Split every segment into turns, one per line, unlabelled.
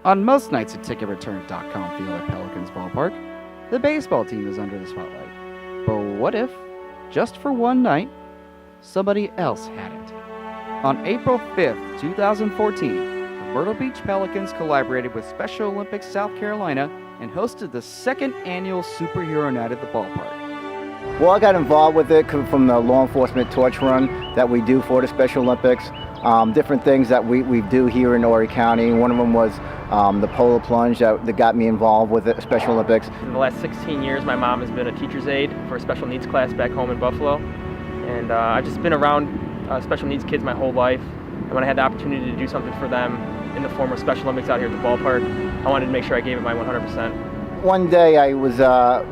On most nights at TicketReturn.com field at Pelicans ballpark, the baseball team is under the spotlight. But what if, just for one night, somebody else had it? On April 5th, 2014, the Myrtle Beach Pelicans collaborated with Special Olympics South Carolina and hosted the second annual Superhero Night at the ballpark.
Well, I got involved with it from the law enforcement torch run that we do for the Special Olympics. Different things that we do here in Horry County. One of them was the polar plunge that got me involved with the Special Olympics.
For the last 16 years, my mom has been a teacher's aide for a special needs class back home in Buffalo. And I've just been around special needs kids my whole life. And when I had the opportunity to do something for them in the form of Special Olympics out here at the ballpark, I wanted to make sure I gave it my 100%.
One day I was,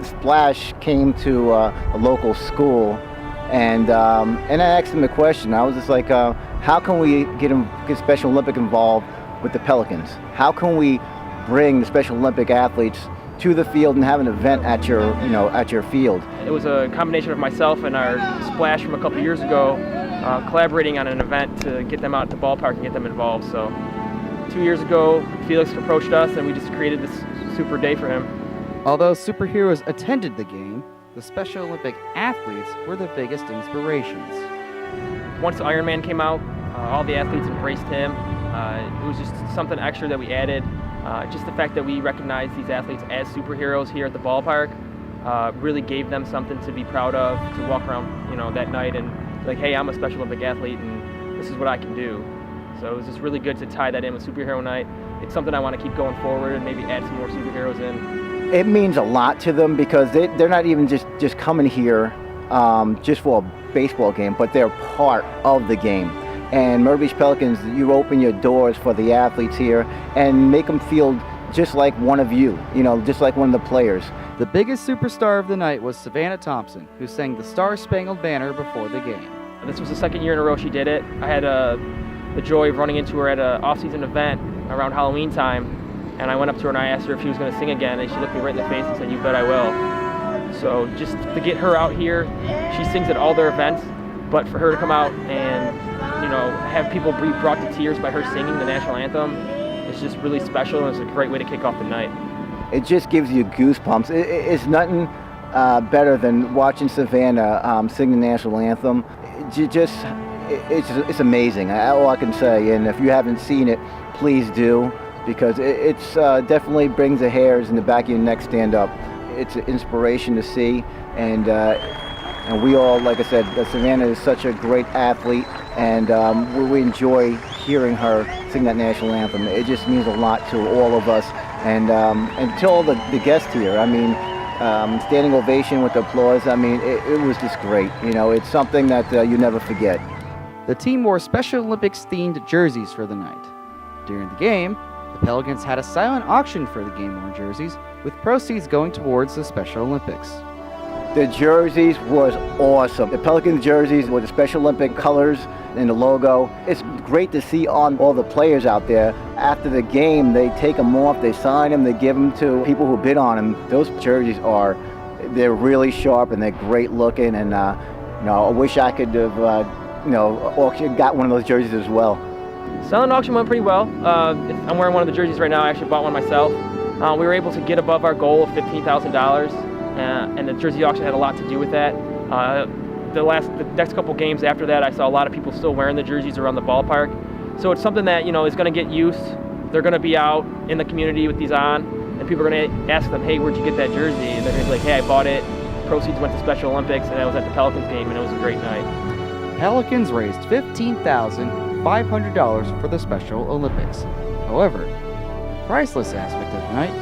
Splash came to a local school, and I asked him a question. I was just like, how can we get Special Olympic involved with the Pelicans? How can we bring the Special Olympic athletes to the field and have an event at your field?
It was a combination of myself and our Splash from a couple years ago, collaborating on an event to get them out at the ballpark and get them involved. So 2 years ago, Felix approached us and we just created this super day for him.
Although superheroes attended the game, the Special Olympic athletes were the biggest inspirations.
Once Iron Man came out, all the athletes embraced him. It was just something extra that we added. Just the fact that we recognized these athletes as superheroes here at the ballpark really gave them something to be proud of, to walk around, that night and like, hey, I'm a Special Olympic athlete and this is what I can do. So it was just really good to tie that in with Superhero Night. It's something I want to keep going forward and maybe add some more superheroes in.
It means a lot to them because they're not even just coming here just for a baseball game, but they're part of the game. And Myrtle Beach Pelicans, you open your doors for the athletes here and make them feel just like one of you, just like one of the players.
The biggest superstar of the night was Savannah Thompson, who sang the Star-Spangled Banner before the game.
This was the second year in a row she did it. I had the joy of running into her at an off-season event around Halloween time. And I went up to her and I asked her if she was going to sing again, and she looked me right in the face and said, "You bet I will." So just to get her out here, she sings at all their events, but for her to come out and have people be brought to tears by her singing the national anthem, it's just really special, and it's a great way to kick off the night.
It just gives you goosebumps. It's nothing better than watching Savannah sing the national anthem. It's amazing. All I can say. And if you haven't seen it, please do, because it's definitely brings the hairs in the back of your neck stand up. It's an inspiration to see, and we all, like I said, Savannah is such a great athlete, and we enjoy hearing her sing that national anthem. It just means a lot to all of us, and to all the guests here. I mean, standing ovation with applause. I mean, it was just great. It's something that you never forget.
The team wore Special Olympics-themed jerseys for the night. During the game, the Pelicans had a silent auction for the game-worn jerseys, with proceeds going towards the Special Olympics.
The jerseys was awesome. The Pelicans jerseys with the Special Olympic colors and the logo. It's great to see on all the players out there. After the game, they take them off, they sign them, they give them to people who bid on them. Those jerseys they're really sharp and they're great looking, and I wish I could have got one of those jerseys as well.
Silent auction went pretty well. I'm wearing one of the jerseys right now. I actually bought one myself. We were able to get above our goal of $15,000, and the jersey auction had a lot to do with that. The next couple games after that, I saw a lot of people still wearing the jerseys around the ballpark. So it's something that is going to get used. They're going to be out in the community with these on, and people are going to ask them, "Hey, where'd you get that jersey?" And they're going to be like, "Hey, I bought it. Proceeds went to Special Olympics, and I was at the Pelicans game, and it was a great night."
Pelicans raised $15,500 for the Special Olympics. However, the priceless aspect of the night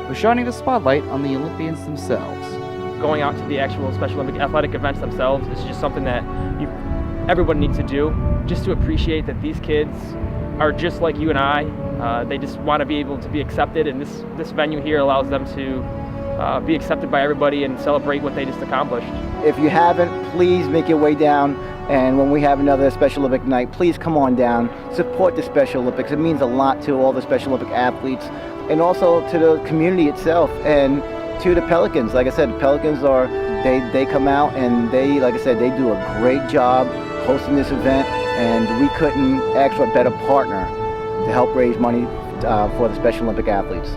was shining the spotlight on the Olympians themselves.
Going out to the actual Special Olympic athletic events themselves is just something that everyone needs to do, just to appreciate that these kids are just like you and I. They just want to be able to be accepted, and this venue here allows them to be accepted by everybody and celebrate what they just accomplished.
If you haven't, please make your way down, and when we have another Special Olympic night, please come on down, support the Special Olympics. It means a lot to all the Special Olympic athletes, and also to the community itself, and to the Pelicans. Like I said, the Pelicans they come out and they do a great job hosting this event, and we couldn't ask for a better partner to help raise money for the Special Olympic athletes.